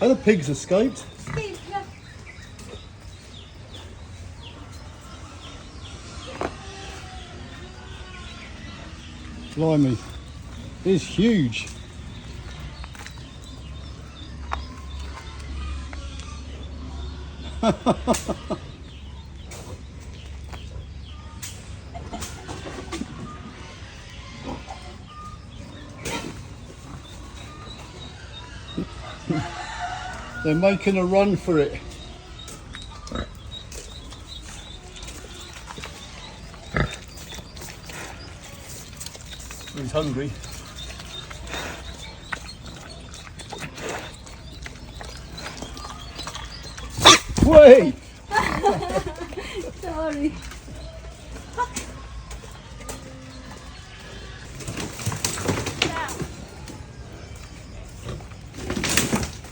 Oh, the pigs escaped. Escaped, yeah. Blimey, it's huge. They're making a run for it. He's hungry. Wait! Sorry.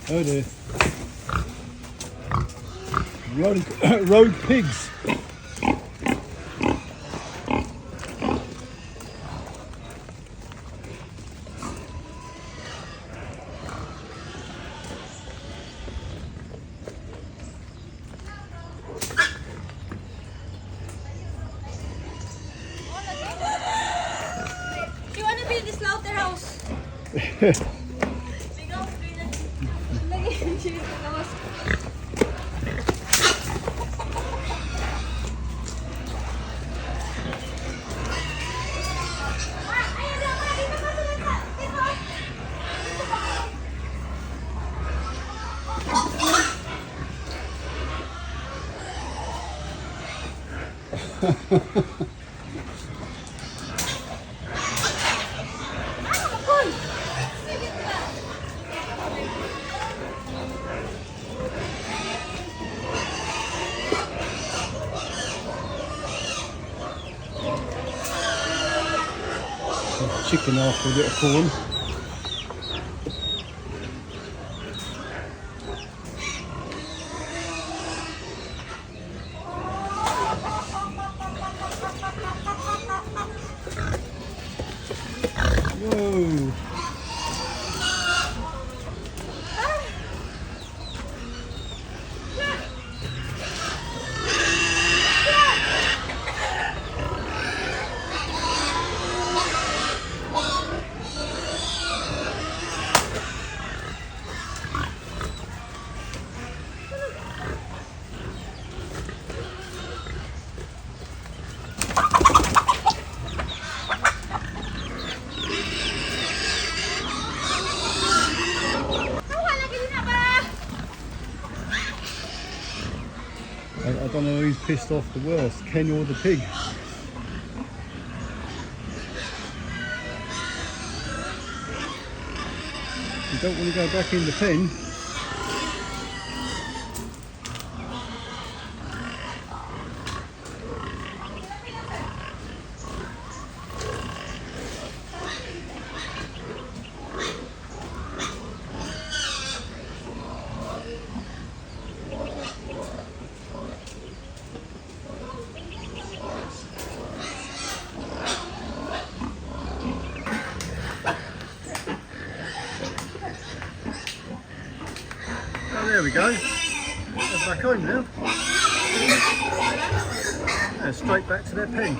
Oh dear. Road pigs. Do you want to be in the slaughterhouse? Sigaw, lagi siya sa lawas. Chicken after a bit of corn. Whoa! I don't know who's pissed off the worst, Ken or the pig. You don't want to go back in the pen. Oh, there we go. They're back home now. They're straight back to their pen.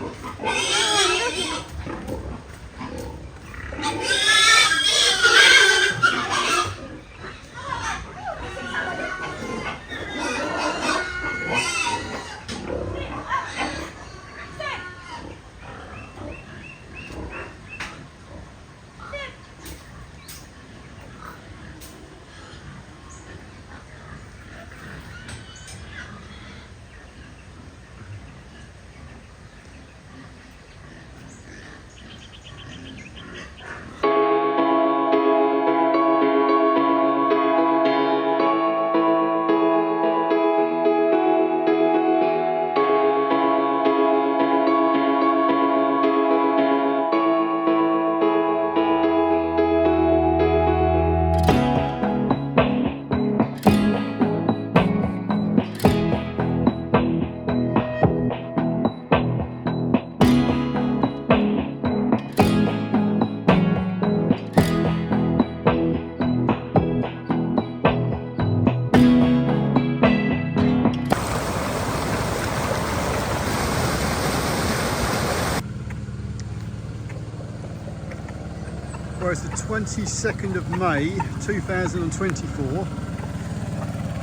it's the 22nd of May 2024.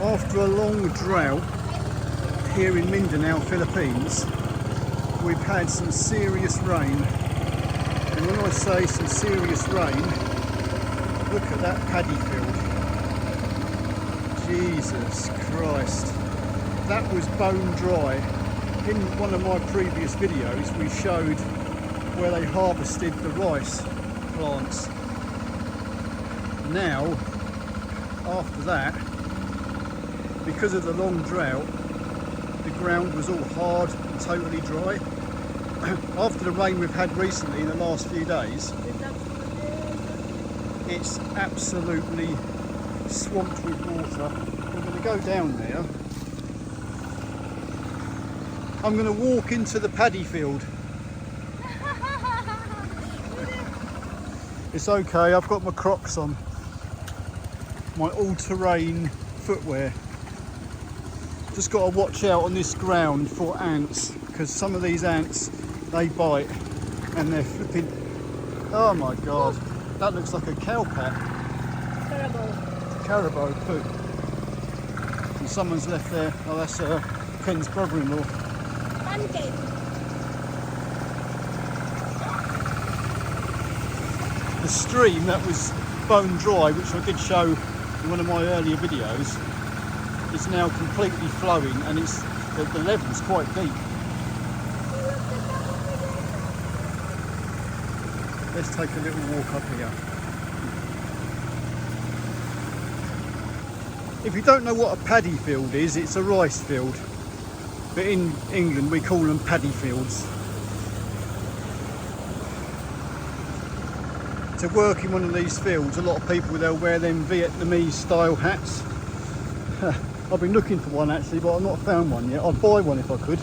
After a long drought here in Mindanao, Philippines, we've had some serious rain. And when I say some serious rain, look at that paddy field. Jesus Christ. That was bone dry. In one of my previous videos we showed where they harvested the rice plants. Now, after that, because of the long drought, the ground was all hard and totally dry. After the rain we've had recently in the last few days, it's absolutely swamped with water. We're going to go down there. I'm going to walk into the paddy field. It's okay, I've got my Crocs on, my all-terrain footwear. Just got to watch out on this ground for ants, because some of these ants, they bite and they're flipping. Oh my god, that looks like a cow pat. Carabao poo. And someone's left there. Oh, that's Ken's brother-in-law. Pancake. The stream that was bone dry, which I did show in one of my earlier videos, is now completely flowing, and the level's quite deep. Let's take a little walk up here. If you don't know what a paddy field is, it's a rice field. But in England we call them paddy fields. To work in one of these fields, a lot of people, they'll wear them Vietnamese style hats. I've been looking for one actually, but I've not found one yet. I'd buy one if I could.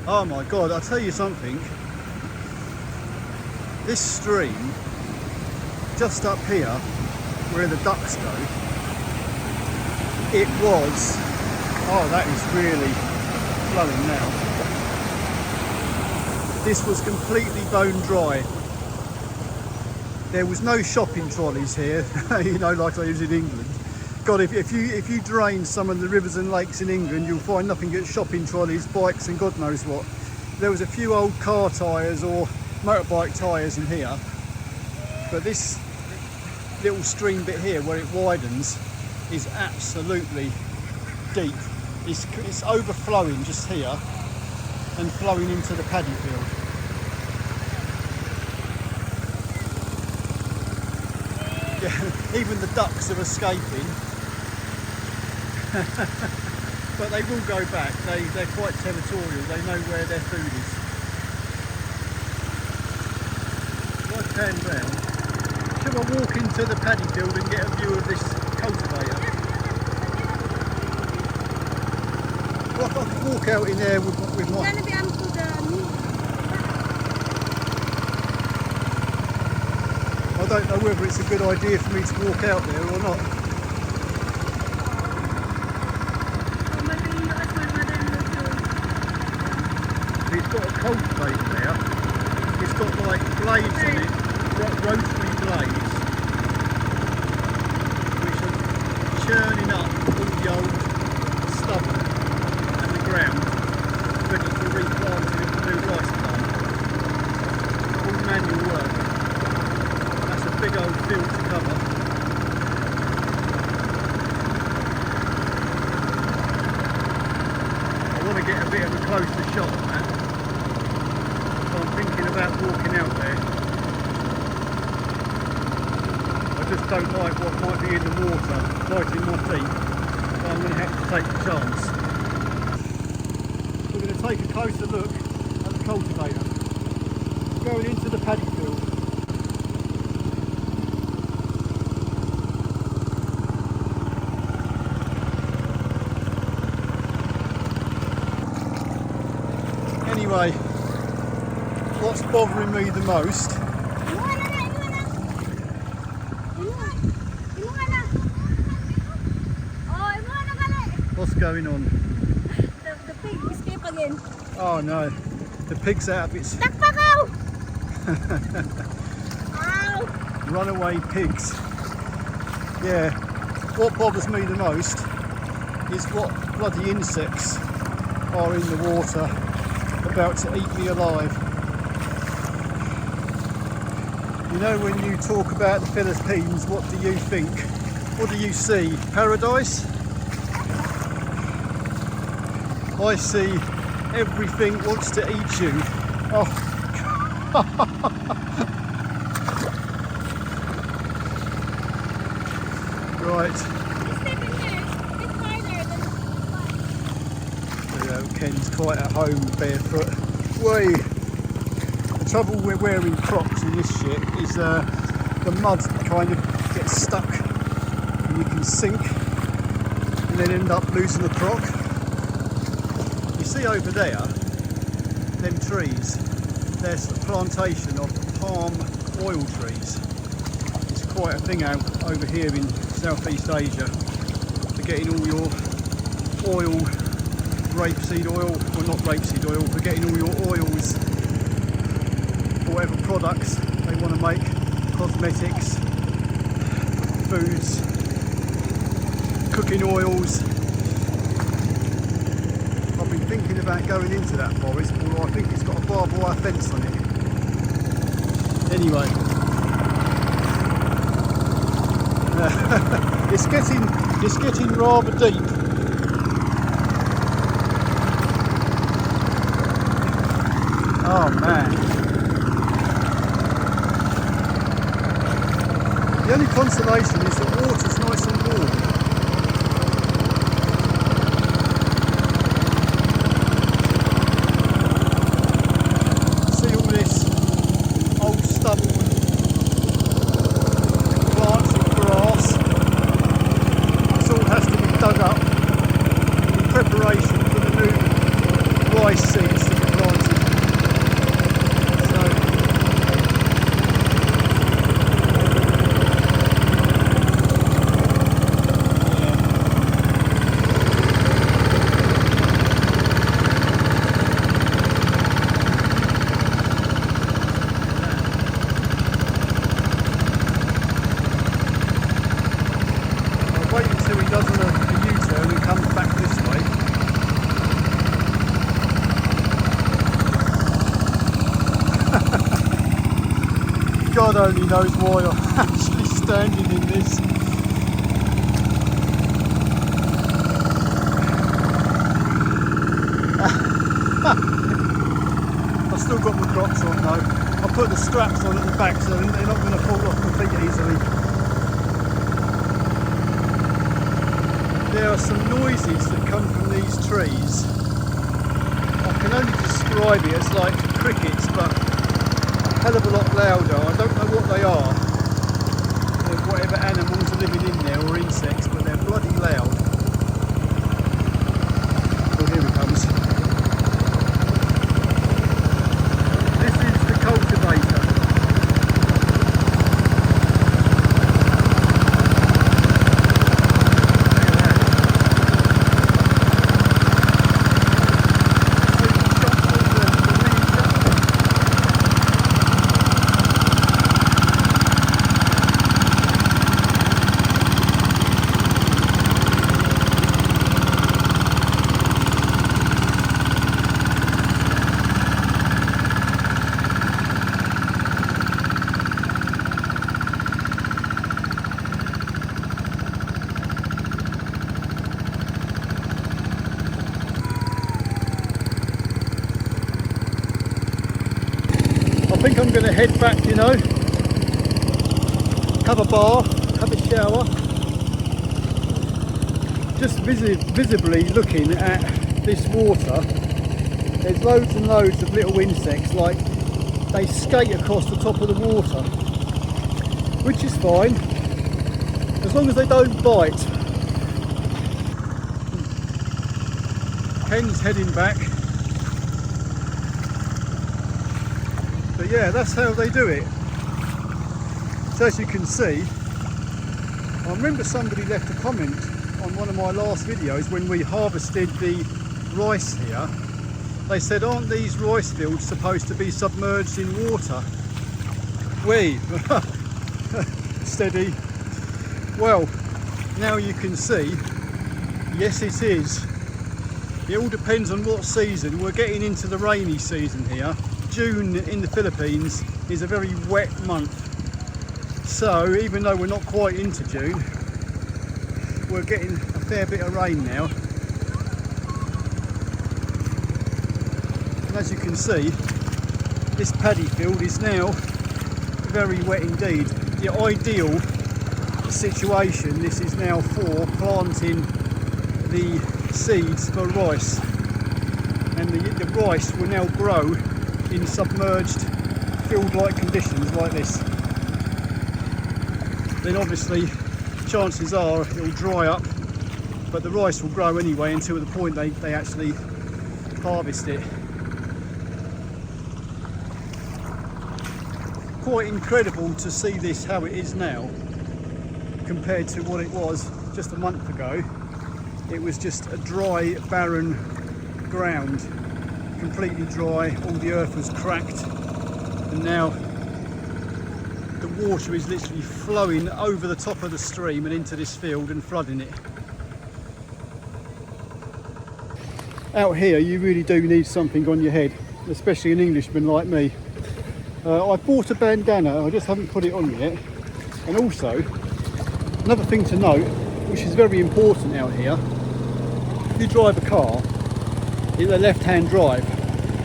Oh my god, I'll tell you something. This stream, just up here, where the ducks go, it was, oh that is really flowing now. This was completely bone dry. There was no shopping trolleys here, you know, like I use in England. God, if you drain some of the rivers and lakes in England, you'll find nothing but shopping trolleys, bikes and God knows what. There was a few old car tyres or motorbike tyres in here, but this little stream bit here where it widens is absolutely deep. It's overflowing just here and flowing into the paddy field. Yeah, even the ducks are escaping. But they will go back. They're quite territorial. They know where their food is. If I pan round, shall I walk into the paddy field and get a view of this cultivator? Well, if I could walk out in there with my... It's gonna be up to the knee. I don't know whether it's a good idea for me to walk out there or not. It's got a cultivator there. It's got like blades on it, rotary blades, which are churning up all the old stubble and the ground, ready for replanting of the new rice plant. All manual work. That's a big old field to cover. I want to get a bit of a closer shot of that. I'm thinking about walking out there. I just don't like what might be in the water, biting my feet, so I'm going to have to take the chance. We're going to take a closer look at the cultivator. Going into the paddy field. Anyway, what's bothering me the most what's going on? The pig escaped again. Oh no. the pig's out of its Takpakaw! Ow! runaway pigs. Yeah, what bothers me the most is what bloody insects are in the water about to eat me alive. You know, when you talk about the Philippines, what do you think? What do you see? Paradise? I see everything wants to eat you. Oh. Right. This step in here is a bit harder than Yeah, Ken's quite at home barefoot. Way. The trouble with wearing Crocs in this shit is the mud kind of gets stuck and you can sink and then end up losing the Croc. You see over there, them trees, there's a plantation of palm oil trees. It's quite a thing out over here in Southeast Asia for getting all your oil, rapeseed oil, well not rapeseed oil, for getting all your oils for whatever products they want to make, cosmetics, foods, cooking oils. I've been thinking about going into that forest, although I think it's got a barbed wire fence on it. Anyway, it's getting rather deep. Oh man. The only consolation is the water's nice and warm. See all this old stubble and plants and grass. This all has to be dug up in preparation for the new rice seeds to be planted. Wait until he does a U-turn and comes back this way. God only knows why I'm actually standing in this. I've still got my Crocs on though. I put the straps on at the back so they're not going to fall off my feet easily. There are some noises that come from these trees. I can only describe it as like crickets, but a hell of a lot louder. I don't know what they are, or whatever animals are living in there, or insects, but they're bloody loud. Oh, here it comes. This is the cultivator. I think I'm going to head back, you know, have a bath, have a shower, just visibly looking at this water. There's loads and loads of little insects, like they skate across the top of the water, which is fine, as long as they don't bite. Ken's heading back. But yeah, that's how they do it. So as you can see, I remember somebody left a comment on one of my last videos when we harvested the rice here, They said, aren't these rice fields supposed to be submerged in water? Steady. Well, now you can see, yes it is. It all depends on what season. We're getting into the rainy season here. June in the Philippines is a very wet month. So even though we're not quite into June, we're getting a fair bit of rain now. And as you can see, this paddy field is now very wet indeed. The ideal situation this is now for planting the seeds for rice, and the rice will now grow in submerged field-like conditions like this. Then obviously chances are it'll dry up, but the rice will grow anyway until the point they actually harvest it. Quite incredible to see this how it is now compared to what it was just a month ago. It was just a dry, barren ground, completely dry, all the earth was cracked, and now the water is literally flowing over the top of the stream and into this field and flooding it. Out here you really do need something on your head, especially an Englishman like me. I bought a bandana, I just haven't put it on yet. And also, another thing to note, which is very important out here, if you drive a car, it's a left-hand drive.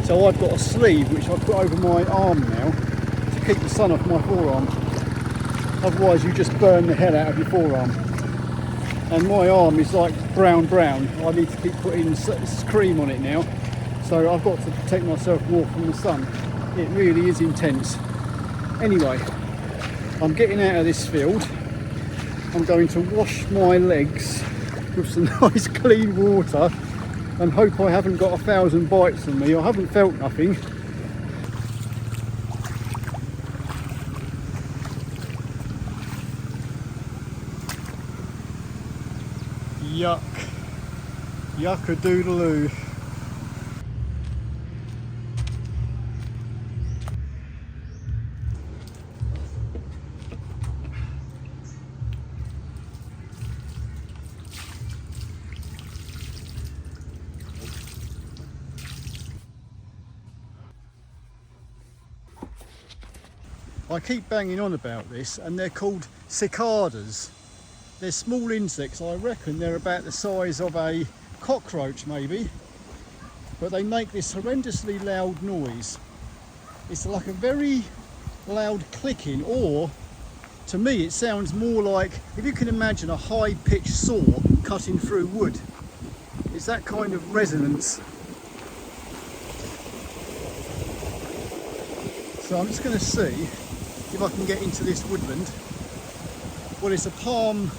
So I've got a sleeve which I put over my arm now to keep the sun off my forearm. Otherwise you just burn the hell out of your forearm. And my arm is like brown. I need to keep putting cream on it now. So I've got to protect myself more from the sun. It really is intense. Anyway, I'm getting out of this field. I'm going to wash my legs with some nice clean water and hope I haven't got 1,000 bites on me. I haven't felt nothing. Yuck. Yuck-a-doodaloo. I keep banging on about this, and they're called cicadas. They're small insects. I reckon they're about the size of a cockroach maybe, but they make this horrendously loud noise. It's like a very loud clicking, or to me it sounds more like, if you can imagine a high-pitched saw cutting through wood. It's that kind of resonance. So I'm just going to see if I can get into this woodland. Well, it's a palm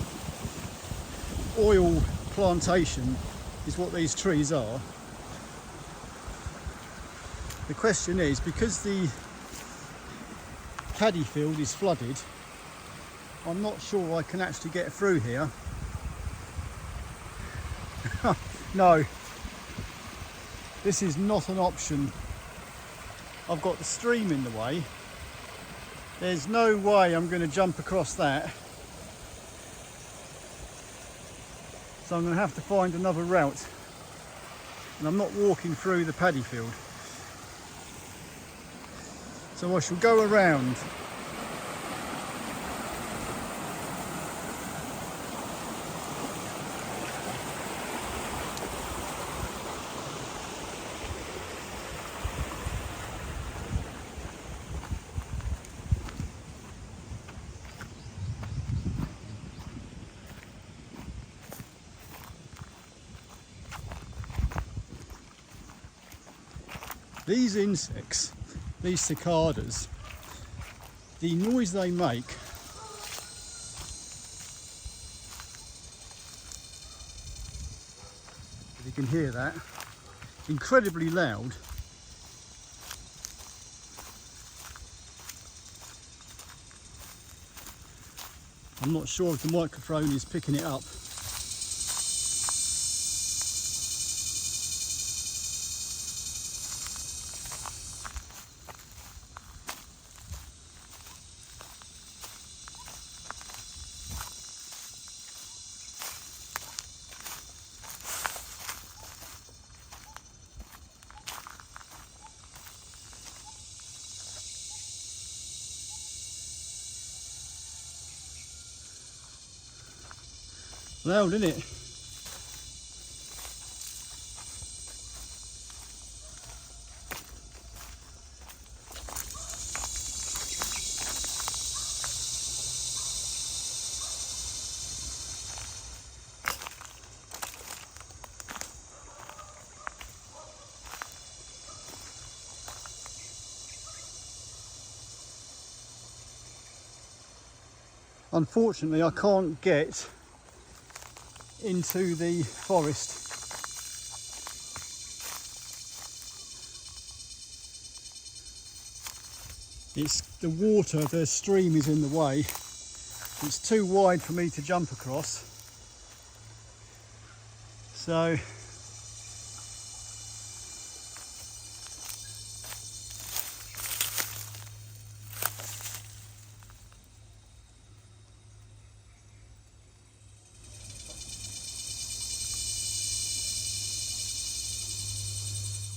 oil plantation is what these trees are. The question is, because the paddy field is flooded, I'm not sure I can actually get through here. No, this is not an option. I've got the stream in the way. There's no way I'm going to jump across that. So I'm going to have to find another route. And I'm not walking through the paddy field. So I shall go around. These insects, these cicadas, the noise they make you can hear that, incredibly loud. I'm not sure if the microphone is picking it up. Loud, isn't it? Unfortunately, I can't get into the forest. It's the water, the stream is in the way. It's too wide for me to jump across. So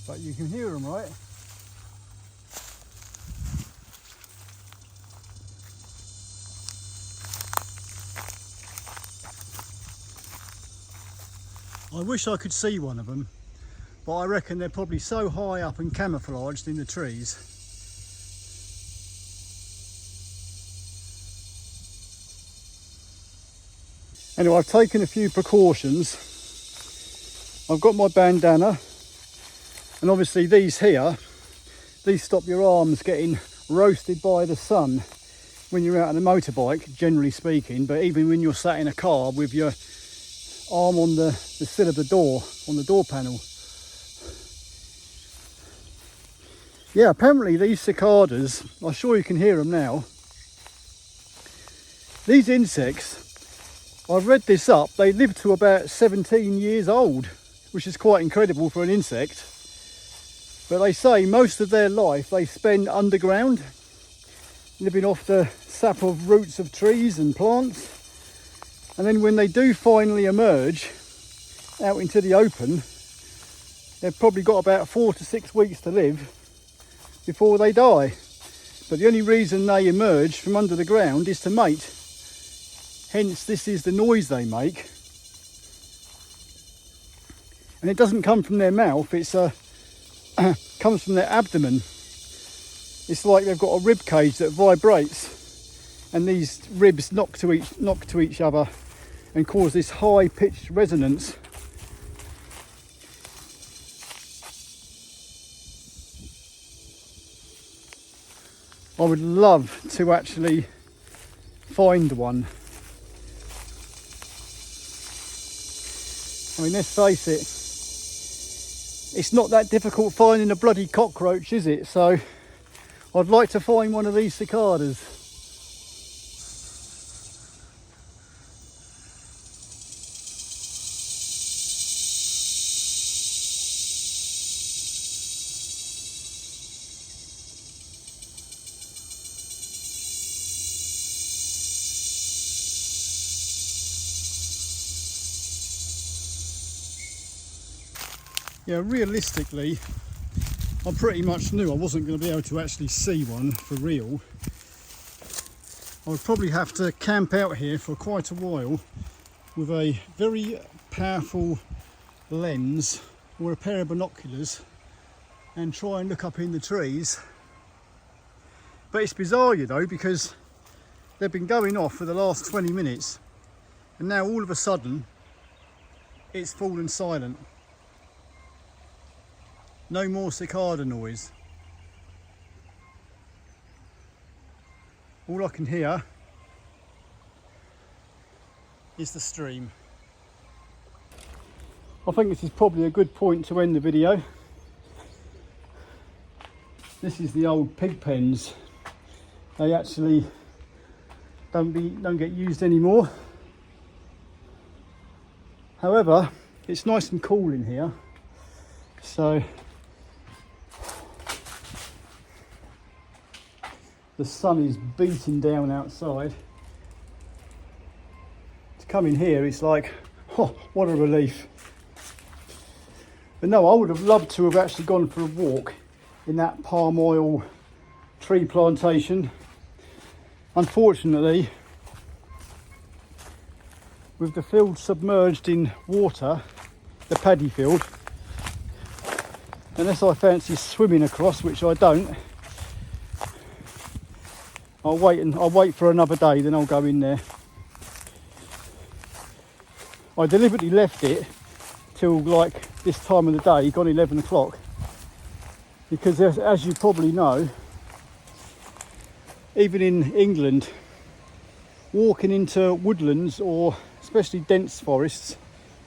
but you can hear them, right? I wish I could see one of them, but I reckon they're probably so high up and camouflaged in the trees. Anyway, I've taken a few precautions. I've got my bandana, and obviously these here, these stop your arms getting roasted by the sun when you're out on a motorbike, generally speaking, but even when you're sat in a car with your arm on the sill of the door, on the door panel. Yeah, apparently these cicadas, I'm sure you can hear them now. These insects, I've read this up, they live to about 17 years old, which is quite incredible for an insect. But they say most of their life they spend underground, living off the sap of roots of trees and plants. And then when they do finally emerge out into the open, they've probably got about 4 to 6 weeks to live before they die. But the only reason they emerge from under the ground is to mate. Hence, this is the noise they make. And it doesn't come from their mouth, it's comes from their abdomen. It's like they've got a rib cage that vibrates, and these ribs knock to each other and cause this high-pitched resonance. I would love to actually find one. I mean, let's face it, it's not that difficult finding a bloody cockroach, is it? So I'd like to find one of these cicadas. Yeah, realistically, I pretty much knew I wasn't going to be able to actually see one for real. I would probably have to camp out here for quite a while with a very powerful lens or a pair of binoculars and try and look up in the trees. But it's bizarre, you know, because they've been going off for the last 20 minutes and now all of a sudden it's fallen silent. No more cicada noise. All I can hear is the stream. I think this is probably a good point to end the video. This is the old pig pens. They actually don't get used anymore. However, it's nice and cool in here, so the sun is beating down outside. To come in here, it's like, oh, what a relief. But no, I would have loved to have actually gone for a walk in that palm oil tree plantation. Unfortunately, with the field submerged in water, the paddy field, unless I fancy swimming across, which I don't, I'll wait for another day, then I'll go in there. I deliberately left it till like this time of the day, gone 11 o'clock, because as you probably know, even in England, walking into woodlands or especially dense forests,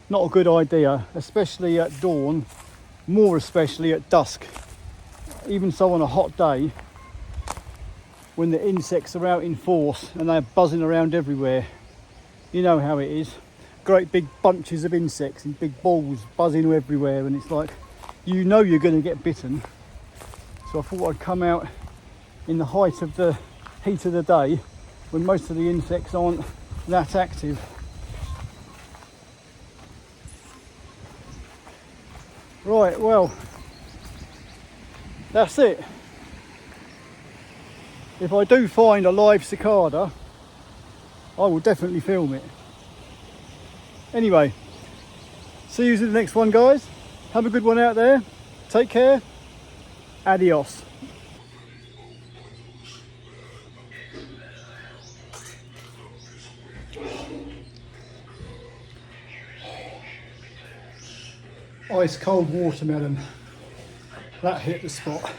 not a good idea, especially at dawn, more especially at dusk. Even so on a hot day, when the insects are out in force and they're buzzing around everywhere. You know how it is. Great big bunches of insects and big balls buzzing everywhere, and it's like, you know you're going to get bitten. So I thought I'd come out in the height of the heat of the day, when most of the insects aren't that active. Right, well, that's it. If I do find a live cicada, I will definitely film it. Anyway, see you in the next one, guys. Have a good one out there. Take care. Adios. Ice cold watermelon. That hit the spot.